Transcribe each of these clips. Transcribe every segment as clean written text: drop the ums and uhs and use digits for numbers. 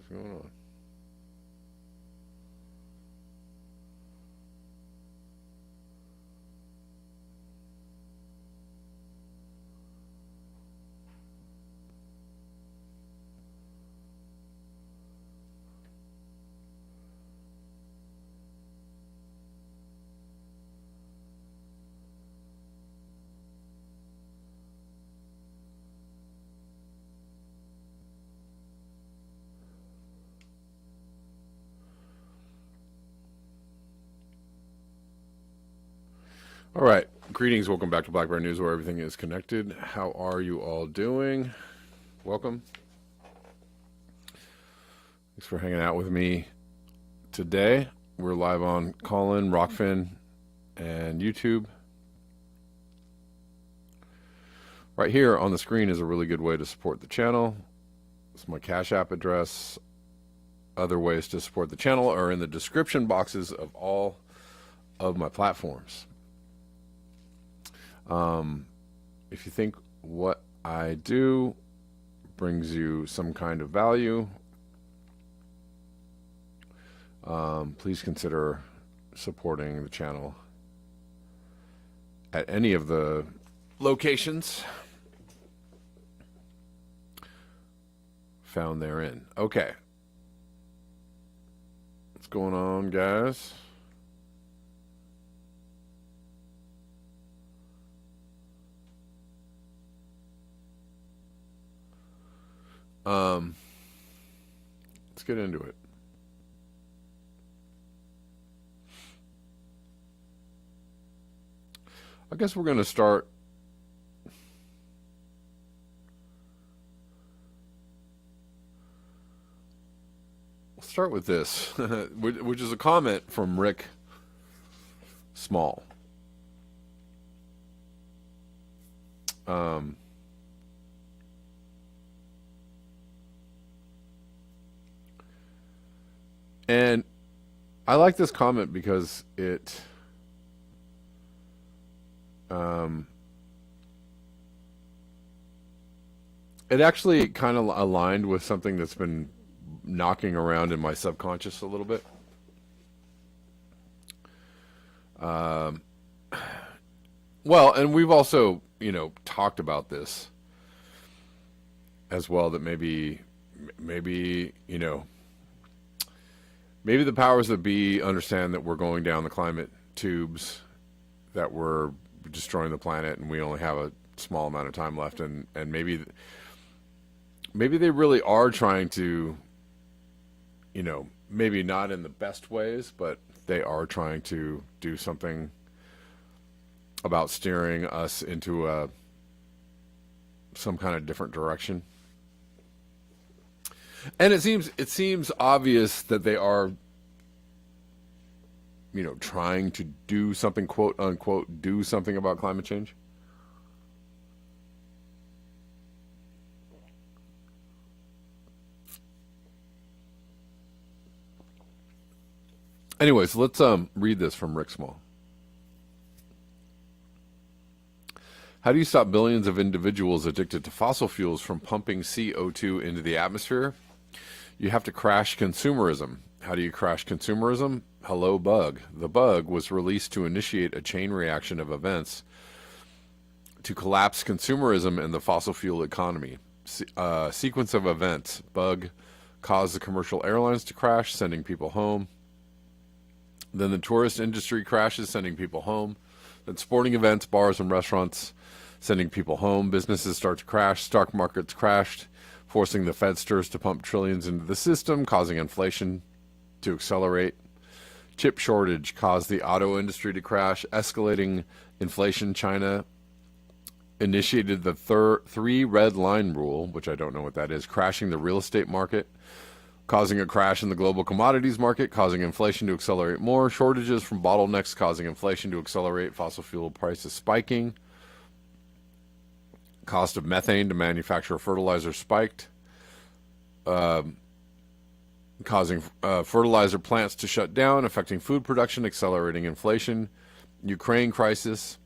What's going on? All right. Greetings. Welcome back to Black Bear News, where everything is connected. How are you all doing? Welcome. Thanks for hanging out with me today. We're live on Callin, Rockfin, and YouTube. Right here on the screen is a really good way to support the channel. It's my Cash App address. Other ways to support the channel are in the description boxes of all of my platforms. If you think what I do brings you some kind of value, please consider supporting the channel at any of the locations found therein. Okay. What's going on, guys? Let's get into it. I guess we're going to start. We'll start with this, which is a comment from Rick Small. And I like this comment because it actually kind of aligned with something that's been knocking around in my subconscious a little bit. Well, and we've also, talked about this as well, that maybe, maybe the powers that be understand that we're going down the climate tubes, that we're destroying the planet, and we only have a small amount of time left, and maybe they really are trying to, maybe not in the best ways, but they are trying to do something about steering us into some kind of different direction. And it seems obvious that they are, trying to do something, quote unquote, do something about climate change. Anyways, let's read this from Rick Small. How do you stop billions of individuals addicted to fossil fuels from pumping CO2 into the atmosphere? You have to crash consumerism. How do you crash consumerism? Hello, bug. The bug was released to initiate a chain reaction of events to collapse consumerism and the fossil fuel economy. Sequence of events. Bug caused the commercial airlines to crash, sending people home. Then the tourist industry crashes, sending people home. Then sporting events, bars, and restaurants, sending people home. Businesses start to crash. Stock markets crashed, forcing the Fedsters to pump trillions into the system, causing inflation to accelerate. Chip shortage caused the auto industry to crash, escalating inflation. China initiated the three red line rule, which I don't know what that is, crashing the real estate market, causing a crash in the global commodities market, causing inflation to accelerate more. Shortages from bottlenecks causing inflation to accelerate, fossil fuel prices spiking. Cost of methane to manufacture fertilizer spiked, causing fertilizer plants to shut down, affecting food production, accelerating inflation. Ukraine crisis,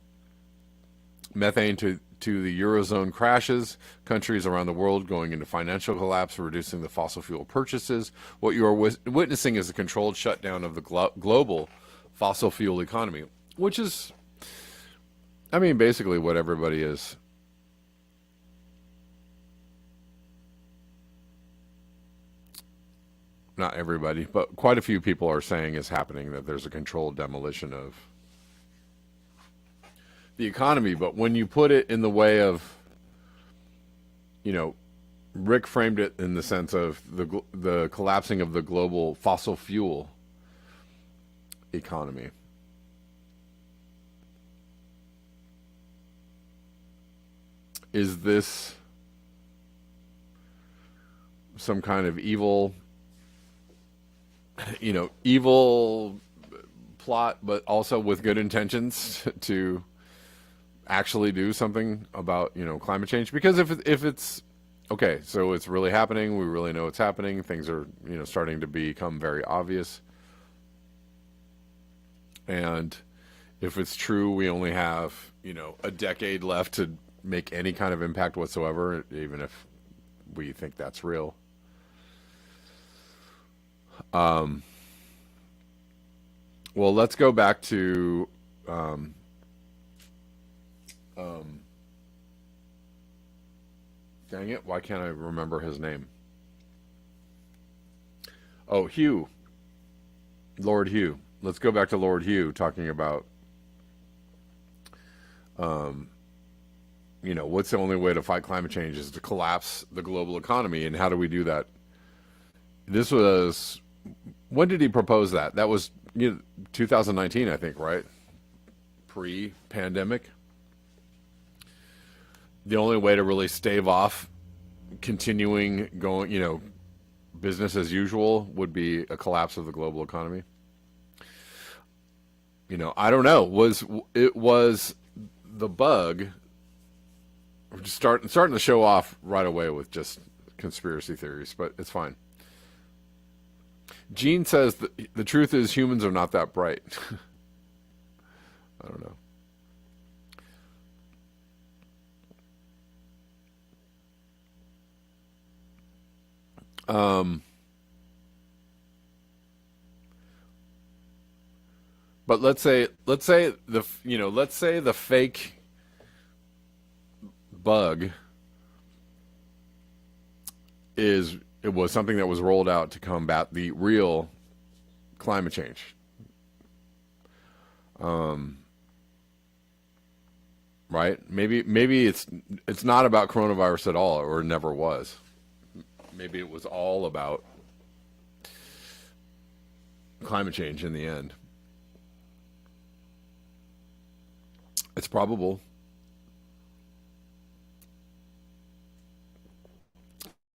methane to to the Eurozone crashes, countries around the world going into financial collapse, reducing the fossil fuel purchases. What you are witnessing is a controlled shutdown of the global fossil fuel economy, which is, I mean, basically what everybody is. Not everybody, but quite a few people are saying is happening, that there's a controlled demolition of the economy. But when you put it in the way of, you know, Rick framed it in the sense of the collapsing of the global fossil fuel economy. Is this some kind of evil, evil plot, but also with good intentions to actually do something about, climate change? Because if it's okay, so it's really happening, we really know it's happening, things are, starting to become very obvious. And if it's true, we only have, a decade left to make any kind of impact whatsoever, even if we think that's real. Well, let's go back to dang it, why can't I remember his name? Oh, Hugh. Lord Hugh. Let's go back to Lord Hugh talking about, what's the only way to fight climate change is to collapse the global economy. And how do we do that? This was, when did he propose that? That was 2019, I think, right? Pre-pandemic. The only way to really stave off continuing going, business as usual would be a collapse of the global economy. I don't know. Was the bug just starting to show off right away with just conspiracy theories, but it's fine. Gene says the truth is humans are not that bright. I don't know. But let's say the fake bug it was something that was rolled out to combat the real climate change. Right? Maybe it's not about coronavirus at all, or never was. Maybe it was all about climate change in the end. It's probable.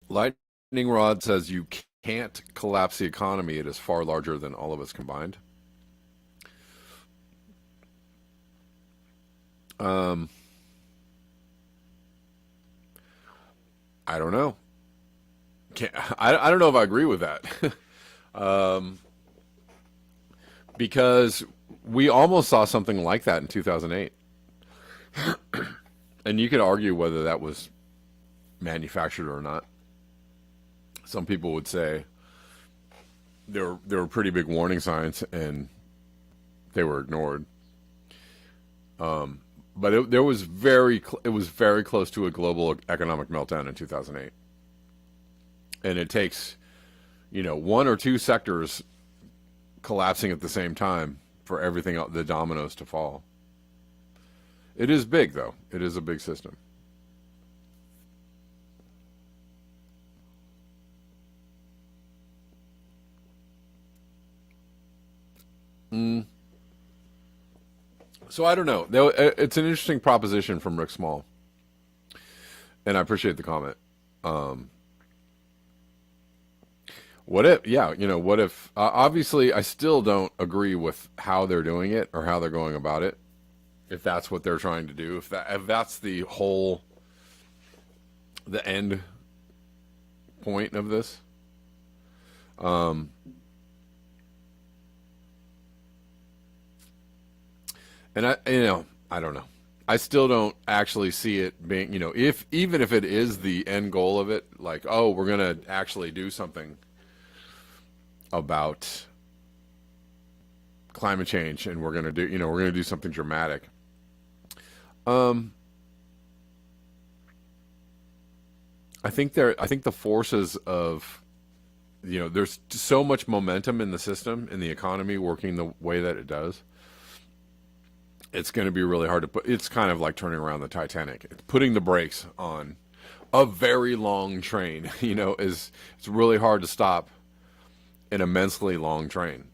Lightning Rod says you can't collapse the economy. It is far larger than all of us combined. I don't know. I don't know if I agree with that. Because we almost saw something like that in 2008. And you could argue whether that was manufactured or not. Some people would say there were pretty big warning signs and they were ignored. But it was very close to a global economic meltdown in 2008. And it takes, one or two sectors collapsing at the same time for everything else, the dominoes to fall. It is big, though. It is a big system. So I don't know. It's an interesting proposition from Rick Small, and I appreciate the comment. What if? Yeah, what if? Obviously, I still don't agree with how they're doing it or how they're going about it. If that's what they're trying to do, if that's the end point of this. And I don't know. I still don't actually see it being, if even if it is the end goal of it, like, oh, we're gonna actually do something about climate change, and we're gonna do something dramatic. Um, I think the forces of, there's so much momentum in the system, in the economy working the way that it does. It's going to be really hard to put. It's kind of like turning around the Titanic. It's putting the brakes on a very long train. Is it's really hard to stop an immensely long train.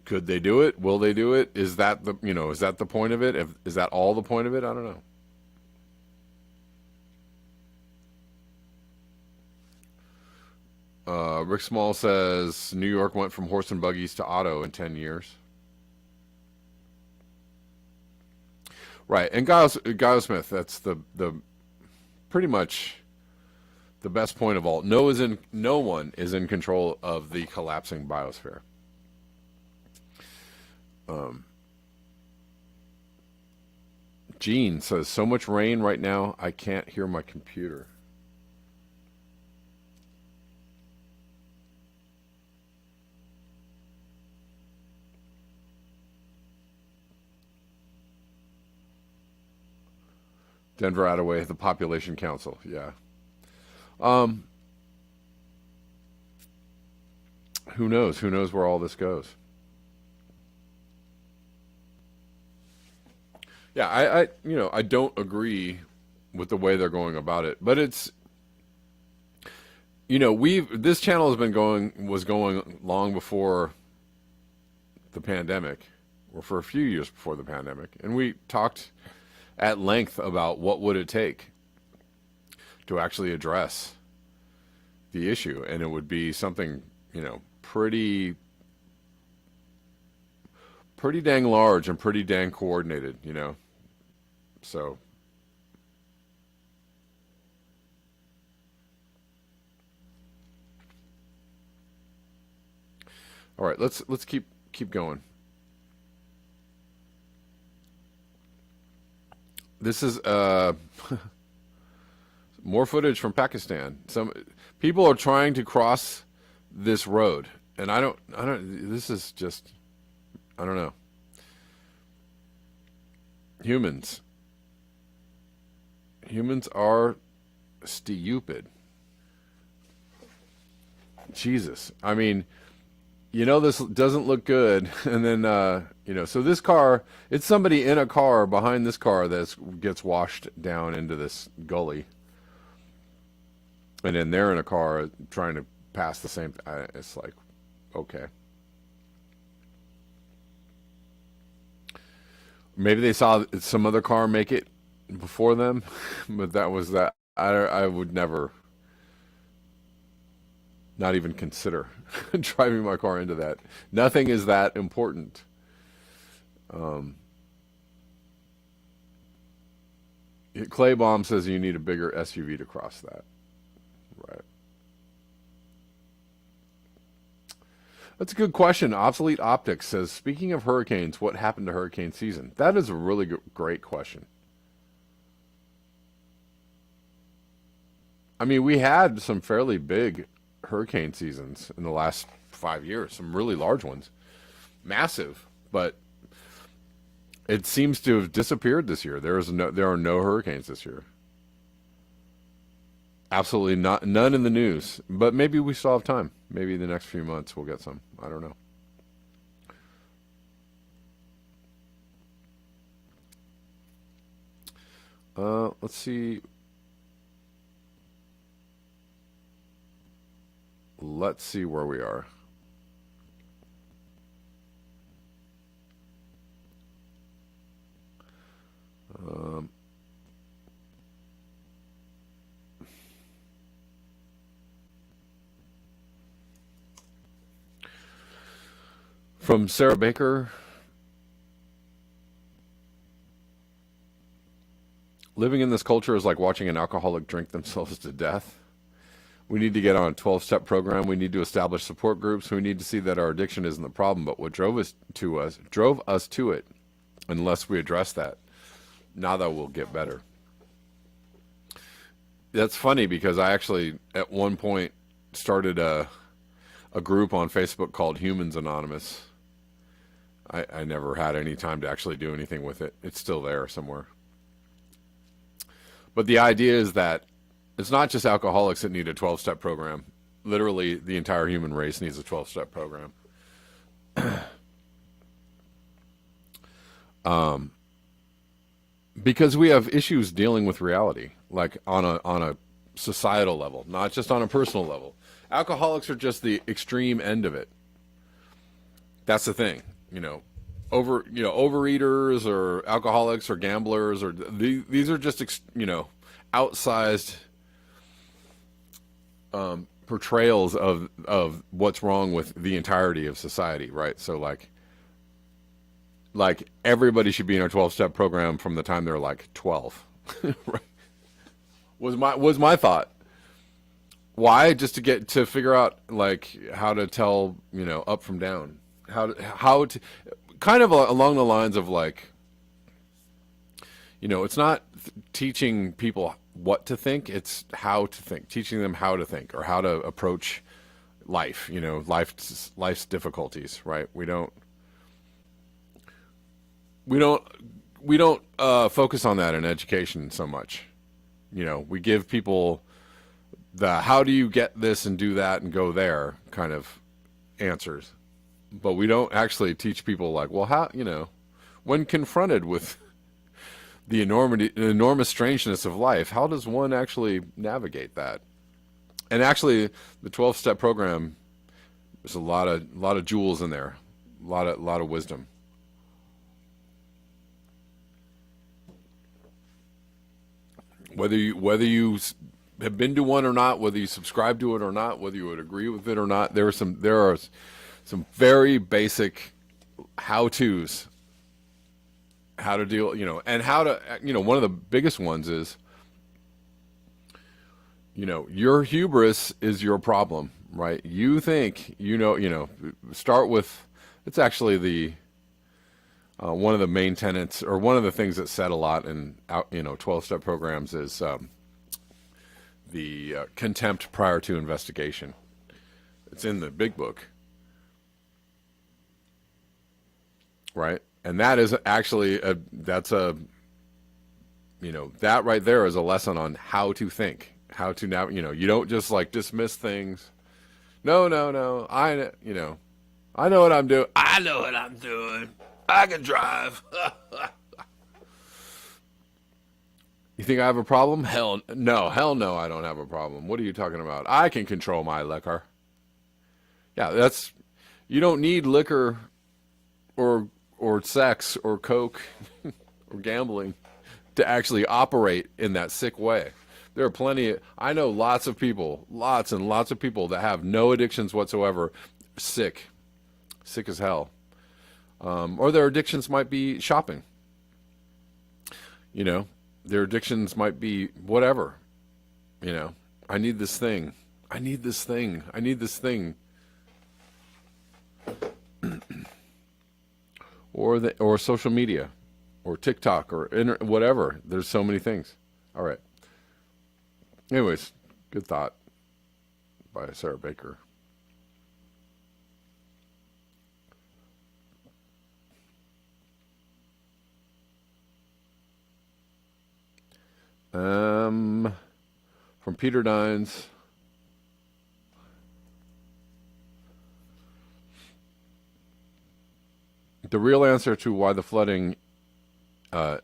Could they do it? Will they do it? Is that the point of it? Is that all the point of it? I don't know. Rick Small says New York went from horse and buggies to auto in 10 years. Right, and Giles Smith, that's the pretty much the best point of all. No one is in control of the collapsing biosphere. Um, Gene says so much rain right now I can't hear my computer. Denver Attaway, the Population Council. Yeah. Um, who knows? Who knows where all this goes? Yeah, I don't agree with the way they're going about it, but it's, this channel has been was going long before the pandemic, or for a few years before the pandemic, and we talked at length about what would it take to actually address the issue, and it would be something, pretty dang large and pretty dang coordinated. So, all right, let's keep going. This is more footage from Pakistan. Some people are trying to cross this road, and I don't. This is just, I don't know. Humans, humans are stupid. Jesus, I mean, this doesn't look good. And then, so this car, it's somebody in a car behind this car that gets washed down into this gully. And then they're in a car trying to pass the same. It's like, okay. Maybe they saw some other car make it before them, but that was that. I would never, not even consider driving my car into that. Nothing is that important. Um, Clay Bomb says you need a bigger SUV to cross that. Right. That's a good question. Obsolete Optics says, speaking of hurricanes, what happened to hurricane season? That is a really great question. I mean, we had some fairly big hurricane seasons in the last 5 years, some really large ones, massive, but it seems to have disappeared this year. There are no hurricanes this year. Absolutely not, none in the news. But maybe we still have time. Maybe the next few months we'll get some. I don't know. Let's see. Let's see where we are. Um, from Sarah Baker, living in this culture is like watching an alcoholic drink themselves to death. We need to get on a 12-step program. We need to establish support groups. We need to see that our addiction isn't the problem, but what drove us to it. Unless we address that, nada will get better. That's funny because I actually at one point started a group on Facebook called Humans Anonymous. I never had any time to actually do anything with it. It's still there somewhere. But the idea is that it's not just alcoholics that need a 12-step program. Literally, the entire human race needs a 12-step program. Because we have issues dealing with reality, like on a societal level, not just on a personal level. Alcoholics are just the extreme end of it. That's the thing, overeaters or alcoholics or gamblers or these are just outsized portrayals of what's wrong with the entirety of society, right? So like everybody should be in a 12-step program from the time they're like 12. Right? Was my thought. Why? Just to figure out like how to tell, up from down. How to kind of along the lines of like, it's not teaching people what to think, it's how to think, teaching them how to think or how to approach life, life's difficulties, right? We don't focus on that in education so much. We give people the how do you get this and do that and go there kind of answers. But we don't actually teach people like, well, how, when confronted with the enormous strangeness of life, how does one actually navigate that? And actually, the 12-step program, there's a lot of jewels in there, a lot of wisdom. Whether you have been to one or not, whether you subscribe to it or not, whether you would agree with it or not, there are some very basic how-tos, how to deal, and how to, one of the biggest ones is, your hubris is your problem, right? You think, start with, it's actually the, one of the main tenets, or one of the things that's said a lot in, 12-step programs is the contempt prior to investigation. It's in the big book. Right? And that is actually, that right there is a lesson on how to think, how to now, you don't just like dismiss things. No, I know what I'm doing. I know what I'm doing. I can drive. You think I have a problem? Hell no, I don't have a problem. What are you talking about? I can control my liquor. Yeah, you don't need liquor or sex or coke or gambling to actually operate in that sick way. There are I know lots and lots of people that have no addictions whatsoever, sick as hell. Or their addictions might be shopping. Their addictions might be whatever. I need this thing. Or social media, or TikTok, or whatever. There's so many things. All right. Anyways, good thought by Sarah Baker. From Peter Dines. The real answer to why the flooding, I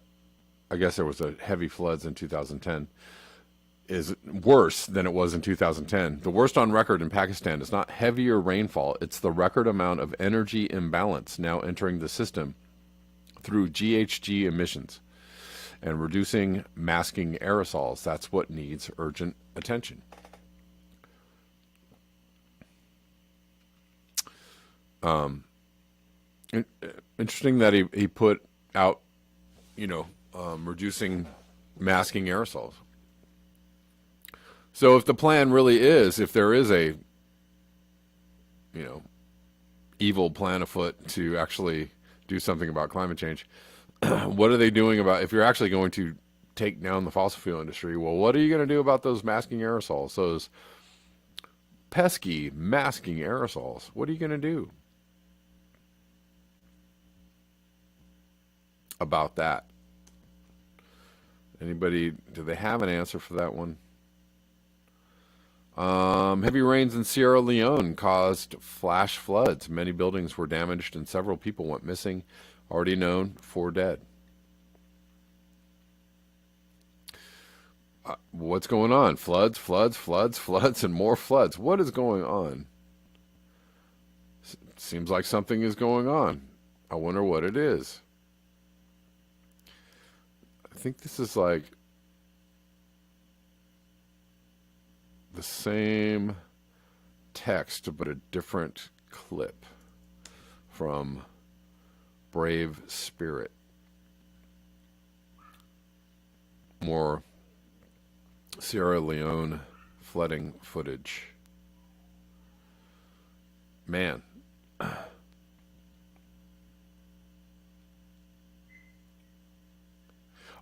guess there was a heavy floods in 2010, is worse than it was in 2010. The worst on record in Pakistan is not heavier rainfall, it's the record amount of energy imbalance now entering the system through GHG emissions and reducing masking aerosols. That's what needs urgent attention. Interesting that he put out, reducing masking aerosols. So if the plan really is, if there is a, you know, evil plan afoot to actually do something about climate change, what are they doing about, if you're actually going to take down the fossil fuel industry, well, what are you going to do about those masking aerosols, those pesky masking aerosols? What are you going to do about that? Anybody, do they have an answer for that one? Heavy rains in Sierra Leone caused flash floods. Many buildings were damaged and several people went missing. Already known, 4 dead. What's going on? Floods, floods, floods, floods, and more floods. What is going on? Seems like something is going on. I wonder what it is. I think this is like the same text, but a different clip from Brave Spirit. More Sierra Leone flooding footage. Man.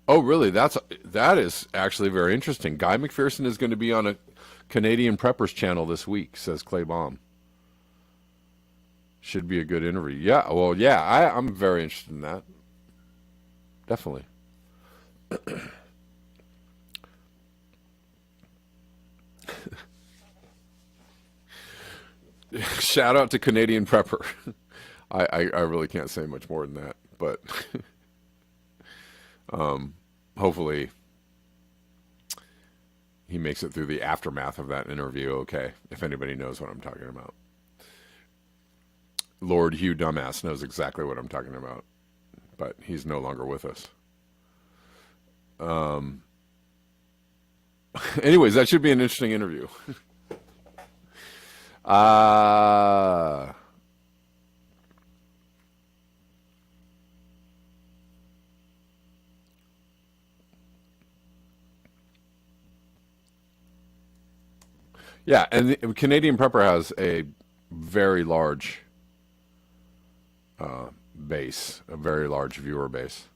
Oh, really? That is actually very interesting. Guy McPherson is going to be on a Canadian Preppers channel this week, says Clay Baum. Should be a good interview. Yeah, well, yeah, I'm very interested in that. Definitely. Shout out to Canadian Prepper. I really can't say much more than that, but hopefully he makes it through the aftermath of that interview okay, if anybody knows what I'm talking about. Lord Hugh Dumbass knows exactly what I'm talking about, but he's no longer with us. Anyways, that should be an interesting interview. Yeah, and the Canadian Prepper has a very large base, a very large viewer base.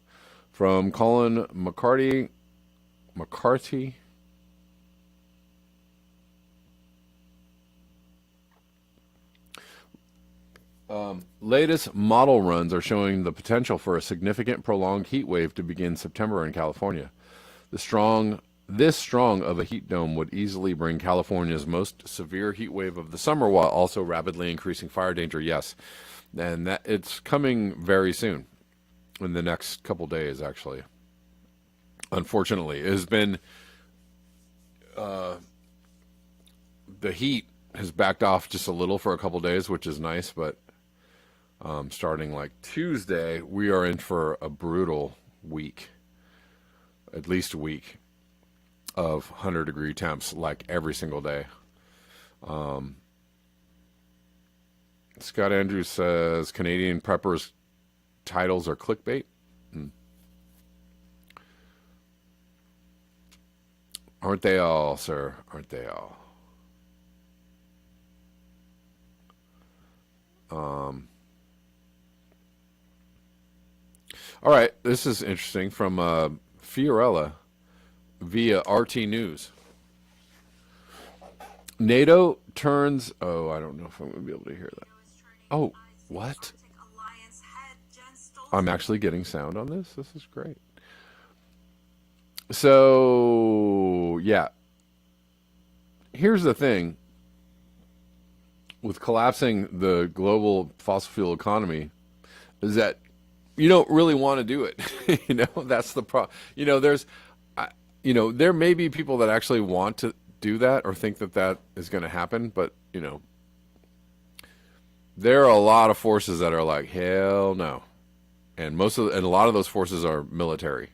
From Colin McCarthy. Latest model runs are showing the potential for a significant prolonged heat wave to begin September in California. This strong of a heat dome would easily bring California's most severe heat wave of the summer while also rapidly increasing fire danger. Yes, and that it's coming very soon, in the next couple days, actually. Unfortunately, it has been the heat has backed off just a little for a couple days, which is nice, but starting like Tuesday, we are in for a brutal week, at least a week of 100-degree temps, like every single day. Scott Andrews says Canadian Preppers titles are clickbait. Aren't they all, sir? Aren't they all? All right, this is interesting from Fiorella via RT News. NATO turns... Oh, I don't know if I'm going to be able to hear that. Oh, what? I'm actually getting sound on this? This is great. So, yeah. Here's the thing. With collapsing the global fossil fuel economy, is that you don't really want to do it. That's the problem. There may be people that actually want to do that or think that that is going to happen, but, there are a lot of forces that are like, hell no. And a lot of those forces are military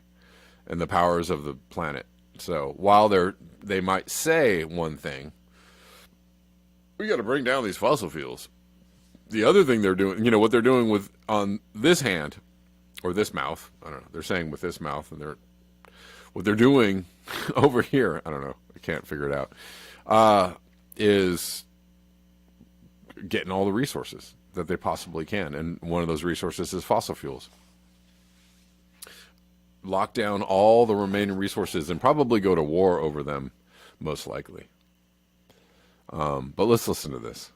and the powers of the planet. So while they might say one thing, we got to bring down these fossil fuels. The other thing they're doing, what they're doing with on this hand or this mouth, I don't know. They're saying with this mouth, and what they're doing over here, I don't know. I can't figure it out, is getting all the resources that they possibly can. And one of those resources is fossil fuels. Lock down all the remaining resources and probably go to war over them, most likely. But let's listen to this.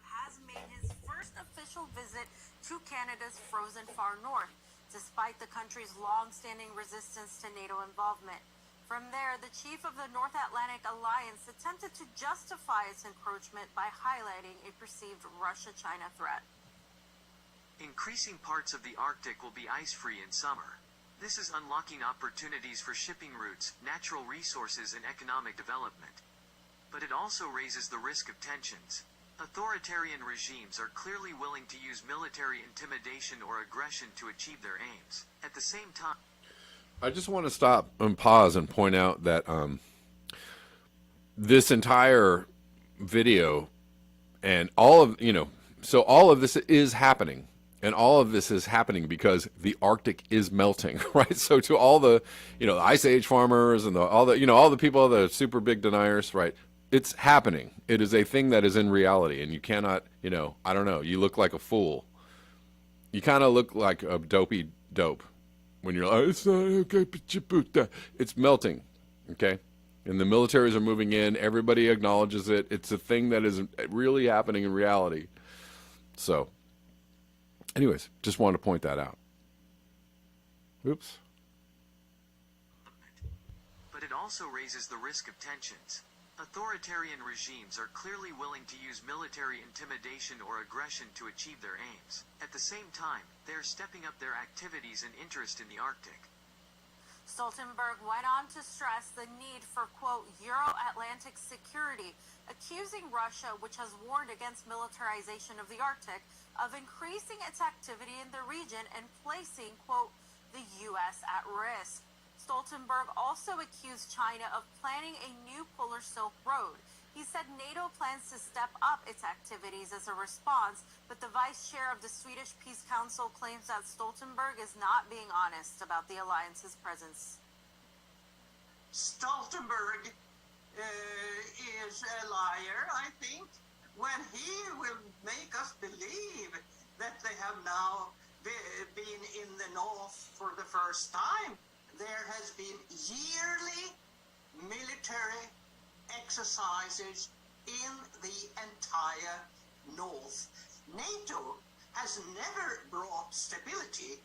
Has made his first official visit to Canada's frozen far north, despite the country's long-standing resistance to NATO involvement. From there, the chief of the North Atlantic Alliance attempted to justify its encroachment by highlighting a perceived Russia-China threat. Increasing parts of the Arctic will be ice-free in summer. This is unlocking opportunities for shipping routes, natural resources, and economic development. But it also raises the risk of tensions. Authoritarian regimes are clearly willing to use military intimidation or aggression to achieve their aims. At the same time, I just want to stop and pause and point out that this entire video and all of, so all of this is happening. And all of this is happening because the Arctic is melting, right? So to all the, the Ice Age farmers and all the people, the super big deniers, right? It's happening. It is a thing that is in reality, and you cannot, I don't know. You look like a fool. You kind of look like a dopey dope when you're like, it's not okay, it's melting, okay? And the militaries are moving in. Everybody acknowledges it. It's a thing that is really happening in reality. So, anyways, just wanted to point that out. Oops. But it also raises the risk of tensions. Authoritarian regimes are clearly willing to use military intimidation or aggression to achieve their aims. At the same time, they are stepping up their activities and interest in the Arctic. Stoltenberg went on to stress the need for, quote, Euro-Atlantic security, accusing Russia, which has warned against militarization of the Arctic, of increasing its activity in the region and placing, quote, the U.S. at risk. Stoltenberg also accused China of planning a new Polar Silk Road. He said NATO plans to step up its activities as a response, but the vice chair of the Swedish Peace Council claims that Stoltenberg is not being honest about the alliance's presence. Stoltenberg is a liar, I think, when he will make us believe that they have now been in the north for the first time. There has been yearly military exercises in the entire north. NATO has never brought stability.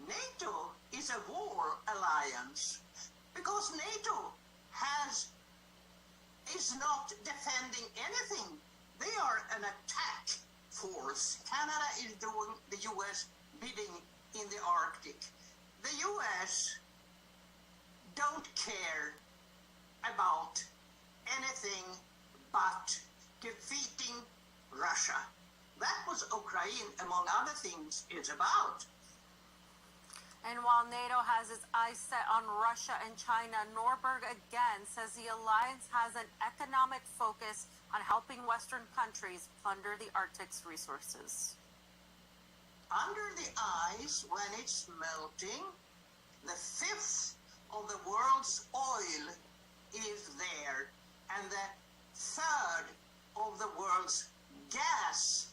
NATO is a war alliance because NATO is not defending anything. They are an attack force. Canada is doing the US bidding in the Arctic. The US don't care about anything but defeating Russia. That was Ukraine, among other things, is about. And while NATO has its eyes set on Russia and China, Norberg again says the alliance has an economic focus on helping Western countries plunder the Arctic's resources. Under the ice, when it's melting, the fifth of the world's oil is there, and the third of the world's gas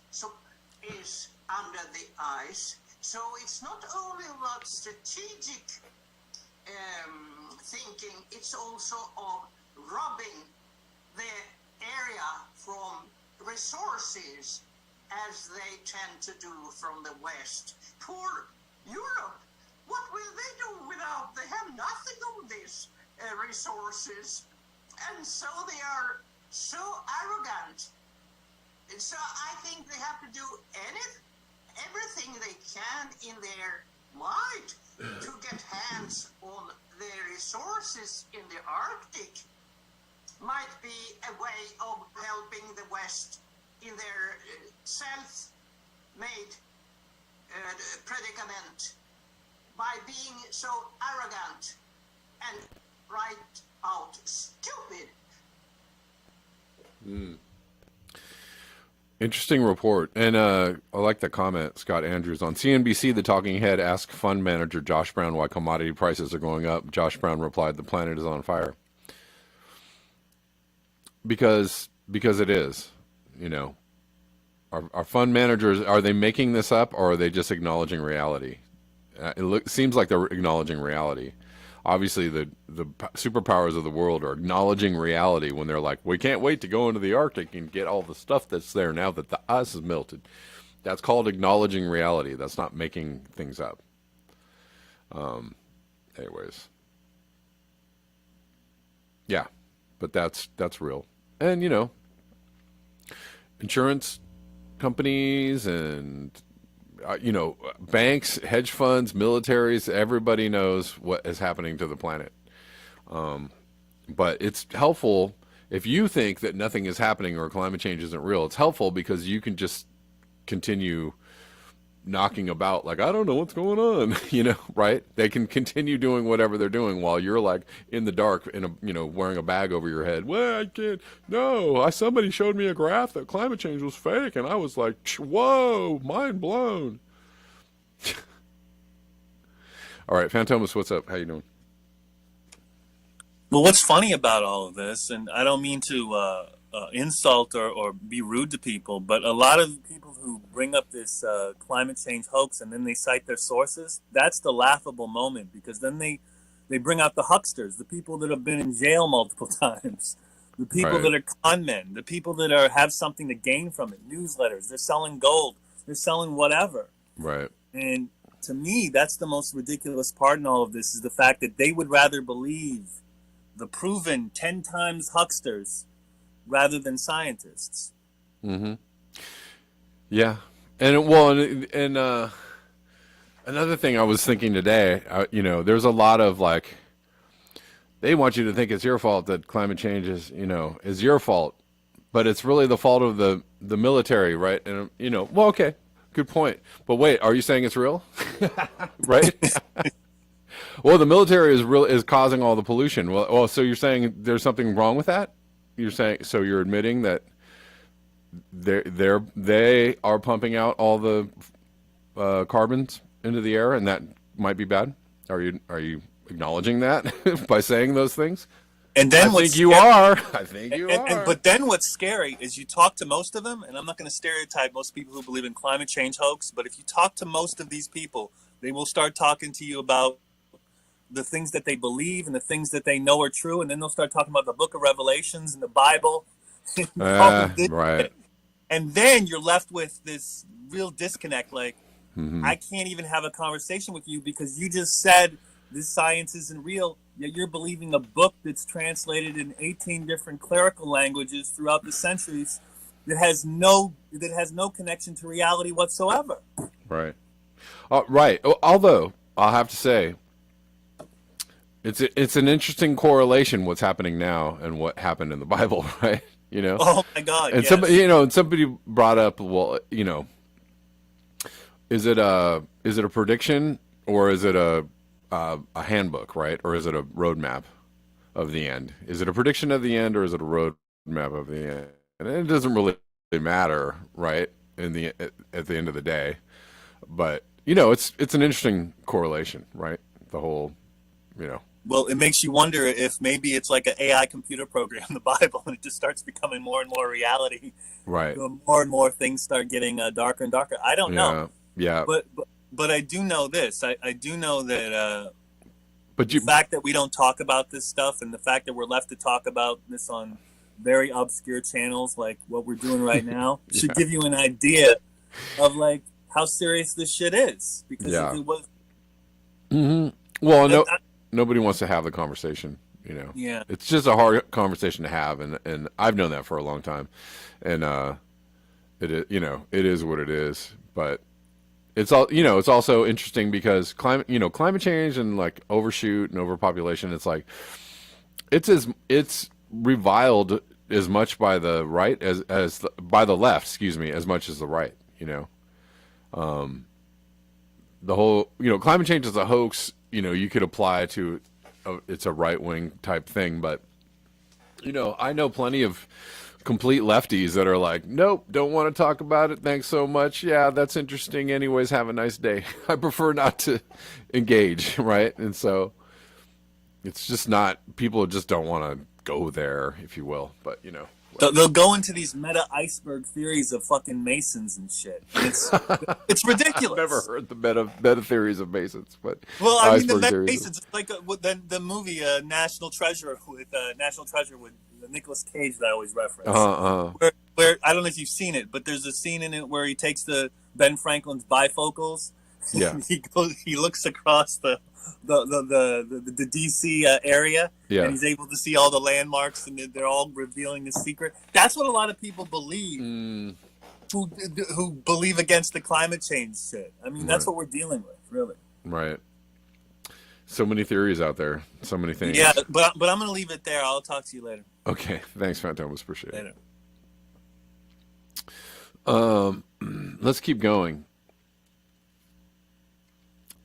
is under the ice. So it's not only about strategic thinking, it's also of robbing the area from resources as they tend to do from the West. Poor Europe, what will they do without? They have nothing of these resources, and so they are so arrogant. And so I think they have to do everything they can in their might to get hands on the resources in the Arctic. Might be a way of helping the West in their self-made predicament by being so arrogant and right out stupid. Interesting report. And I like the comment, Scott Andrews. On CNBC, the talking head asked fund manager Josh Brown why commodity prices are going up. Josh Brown replied, the planet is on fire. because it is, you know, our fund managers, are they making this up or are they just acknowledging reality? Seems like they're acknowledging reality. Obviously, the superpowers of the world are acknowledging reality when they're like, we can't wait to go into the Arctic and get all the stuff that's there now that the ice has melted. That's called acknowledging reality. That's not making things up. Anyways, yeah, but that's real. And you know, insurance companies and you know, banks, hedge funds, militaries, everybody knows what is happening to the planet. But it's helpful if you think that nothing is happening or climate change isn't real. It's helpful because you can just continue knocking about like, I don't know what's going on, you know, right? They can continue doing whatever they're doing while you're like in the dark in a, you know, wearing a bag over your head. Well, I can't, no, somebody showed me a graph that climate change was fake. And I was like, whoa, mind blown. All right, Phantomas, what's up? How you doing? Well, what's funny about all of this, and I don't mean to insult or be rude to people, but a lot of people who bring up this climate change hoax and then they cite their sources, that's the laughable moment, because then they bring out the hucksters, the people that have been in jail multiple times, the people that are con men, the people that have something to gain from it, newsletters, they're selling gold, they're selling whatever. Right. And to me, that's the most ridiculous part in all of this, is the fact that they would rather believe the proven 10 times hucksters rather than scientists. Mm-hmm. Yeah. And well, and another thing I was thinking today, you know, there's a lot of like, they want you to think it's your fault that climate change is, you know, is your fault, but it's really the fault of the military, right? And, you know, well, okay, good point. But wait, are you saying it's real? Right? Well, the military is causing all the pollution. Well, so you're saying there's something wrong with that? You're saying, so you're admitting that they are pumping out all the carbons into the air, and that might be bad? Are you acknowledging that by saying those things? And then I think you are. I think you are. But then what's scary is you talk to most of them, and I'm not going to stereotype most people who believe in climate change hoax, but if you talk to most of these people, they will start talking to you about the things that they believe and the things that they know are true, and then they'll start talking about the book of Revelations and the Bible. Right. And then you're left with this real disconnect, like, Mm-hmm. I can't even have a conversation with you because you just said this science isn't real, yet you're believing a book that's translated in 18 different clerical languages throughout the centuries that has no connection to reality whatsoever. Right. Right. Although I'll have to say, it's an interesting correlation what's happening now and what happened in the Bible, right? You know. Oh my God! And yes. somebody brought up, well, you know, is it a prediction or is it a handbook, right? Or is it a roadmap of the end? Is it a prediction of the end or is it a roadmap of the end? And it doesn't really matter, right? At the end of the day, but you know, it's an interesting correlation, right? The whole, you know. Well, it makes you wonder if maybe it's like an AI computer program, the Bible, and it just starts becoming more and more reality. Right. More and more things start getting darker and darker. I don't know. Yeah. But I do know this. I do know that but the fact that we don't talk about this stuff and the fact that we're left to talk about this on very obscure channels like what we're doing right now should give you an idea of like how serious this shit is. Because if it was... Mm-hmm. Well, nobody wants to have the conversation, you know. Yeah. It's just a hard conversation to have, and I've known that for a long time. And it is, you know, it is what it is, but it's all, you know, it's also interesting because climate change and like overshoot and overpopulation, it's like it's reviled as much by the right as by the left, as much as the right, you know. The whole, you know, climate change is a hoax, you know, you could apply to, it's a right-wing type thing, but, you know, I know plenty of complete lefties that are like, nope, don't want to talk about it, thanks so much, yeah, that's interesting, anyways, have a nice day. I prefer not to engage, right? And so, it's just not, people just don't want to go there, if you will. But They'll go into these meta iceberg theories of fucking Masons and shit. And it's ridiculous. I've never heard the meta theories of Masons, but well, I mean, the iceberg meta theories. Masons, it's like the movie National Treasure with Nicolas Cage that I always reference. Where I don't know if you've seen it, but there's a scene in it where he takes Ben Franklin's bifocals. Yeah. He looks across the DC area, Yeah. and he's able to see all the landmarks, and they're all revealing the secret. That's what a lot of people believe, who believe against the climate change shit. I mean, that's what we're dealing with, really. Right. So many theories out there, so many things. Yeah, but I'm gonna leave it there. I'll talk to you later. Okay, thanks, Fantomas. Appreciate it. Later. Let's keep going.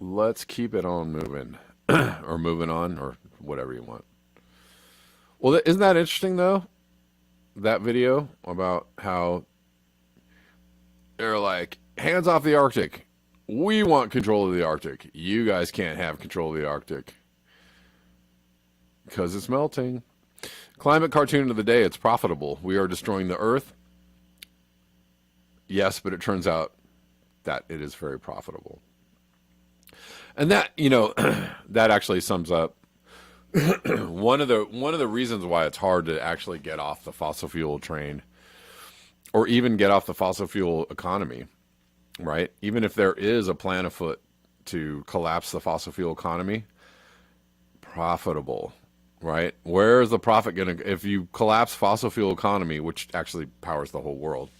Let's keep it on moving, or moving on, or whatever you want. Well, isn't that interesting, though? That video about how they're like, hands off the Arctic. We want control of the Arctic. You guys can't have control of the Arctic. Because it's melting. Climate cartoon of the day, it's profitable. We are destroying the Earth. Yes, but it turns out that it is very profitable. And that, that actually sums up one of the reasons why it's hard to actually get off the fossil fuel train, or even get off the fossil fuel economy, right? Even if there is a plan afoot to collapse the fossil fuel economy, profitable, right? Where is the profit going to, if you collapse fossil fuel economy, which actually powers the whole world,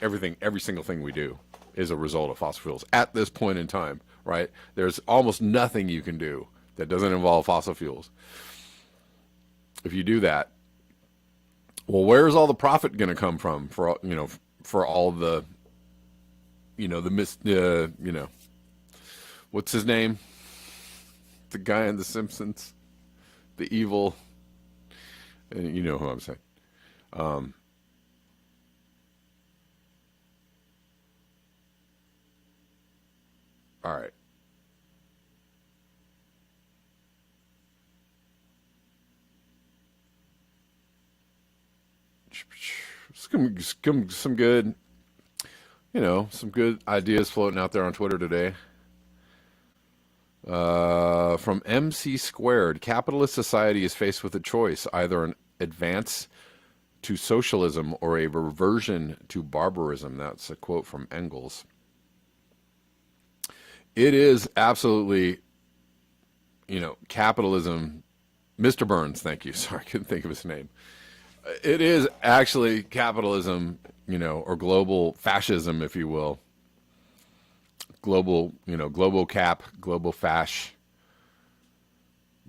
every single thing we do is a result of fossil fuels at this point in time. Right? There's almost nothing you can do that doesn't involve fossil fuels. If you do that, well, where's all the profit going to come from for all the, what's his name? The guy in The Simpsons, the evil, and you know who I'm saying. All right. Some good, some good ideas floating out there on Twitter today. From MC Squared, capitalist society is faced with a choice, either an advance to socialism or a reversion to barbarism. That's a quote from Engels. It is absolutely, capitalism. Mr. Burns, thank you. Sorry, I couldn't think of his name. It is actually capitalism, or global fascism, if you will. Global cap, global fash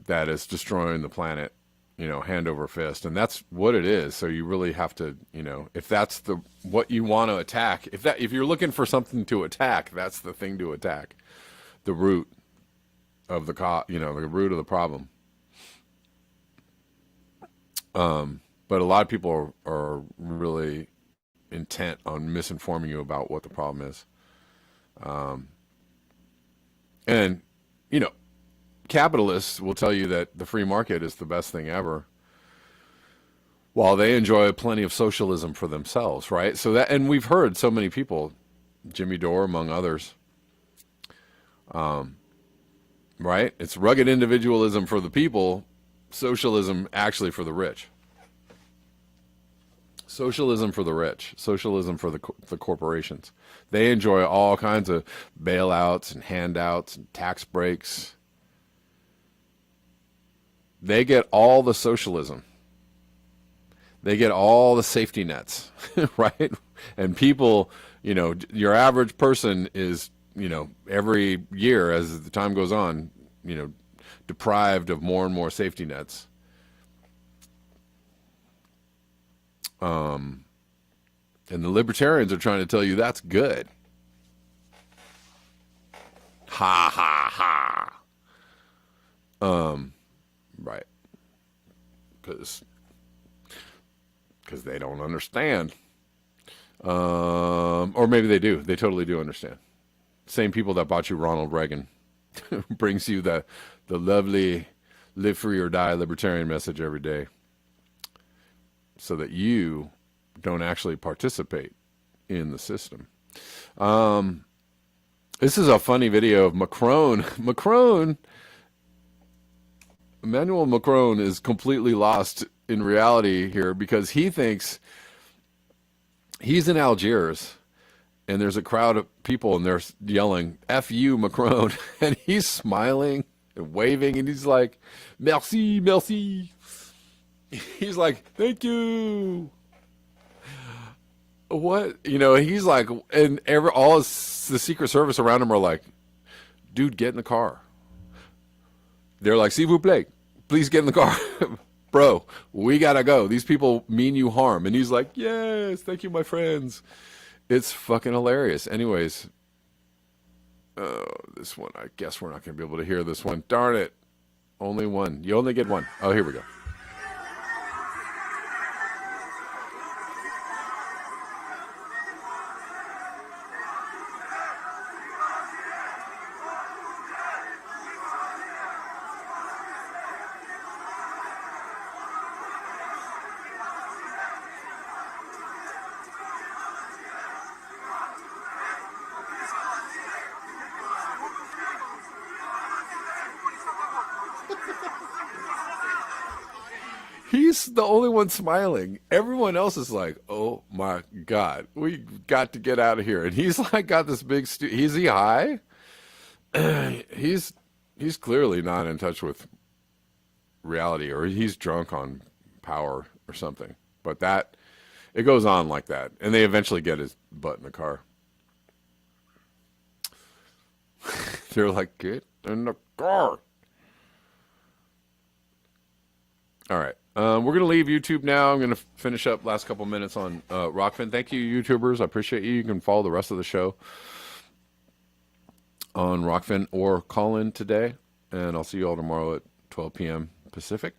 that is destroying the planet, hand over fist. And that's what it is. So you really have to, if that's what you want to attack, if you're looking for something to attack, that's the thing to attack. The root of the root of the problem. But a lot of people are really intent on misinforming you about what the problem is. And, capitalists will tell you that the free market is the best thing ever, while they enjoy plenty of socialism for themselves, right? And we've heard so many people, Jimmy Dore among others, right? It's rugged individualism for the people, socialism actually for the rich. Socialism for the rich, socialism for the corporations. They enjoy all kinds of bailouts and handouts and tax breaks. They get all the socialism. They get all the safety nets, right? And people, your average person is, every year as the time goes on, deprived of more and more safety nets. And the libertarians are trying to tell you that's good. Ha ha ha. Right. Because they don't understand. Or maybe they do. They totally do understand. Same people that bought you Ronald Reagan brings you the lovely live free or die libertarian message every day. so that you don't actually participate in the system. This is a funny video of Macron. Emmanuel Macron is completely lost in reality here because he thinks he's in Algiers and there's a crowd of people and they're yelling, F you, Macron. And he's smiling and waving and he's like, merci, merci. He's like, thank you. What? You know, he's like, and the Secret Service around him are like, dude, get in the car. They're like, s'il vous plaît, please get in the car. Bro, we gotta go. These people mean you harm. And he's like, yes, thank you, my friends. It's fucking hilarious. Anyways, this one, I guess we're not gonna be able to hear this one. Darn it. Only one. You only get one. Oh, here we go. He's the only one smiling. Everyone else is like, oh my God, we got to get out of here. And he's like, got this big, is he high? He's clearly not in touch with reality, or he's drunk on power or something. But it goes on like that. And they eventually get his butt in the car. They're like, get in the car. All right. We're going to leave YouTube now. I'm going to finish up last couple minutes on Rockfin. Thank you, YouTubers. I appreciate you. You can follow the rest of the show on Rockfin or call in today. And I'll see you all tomorrow at 12 p.m. Pacific.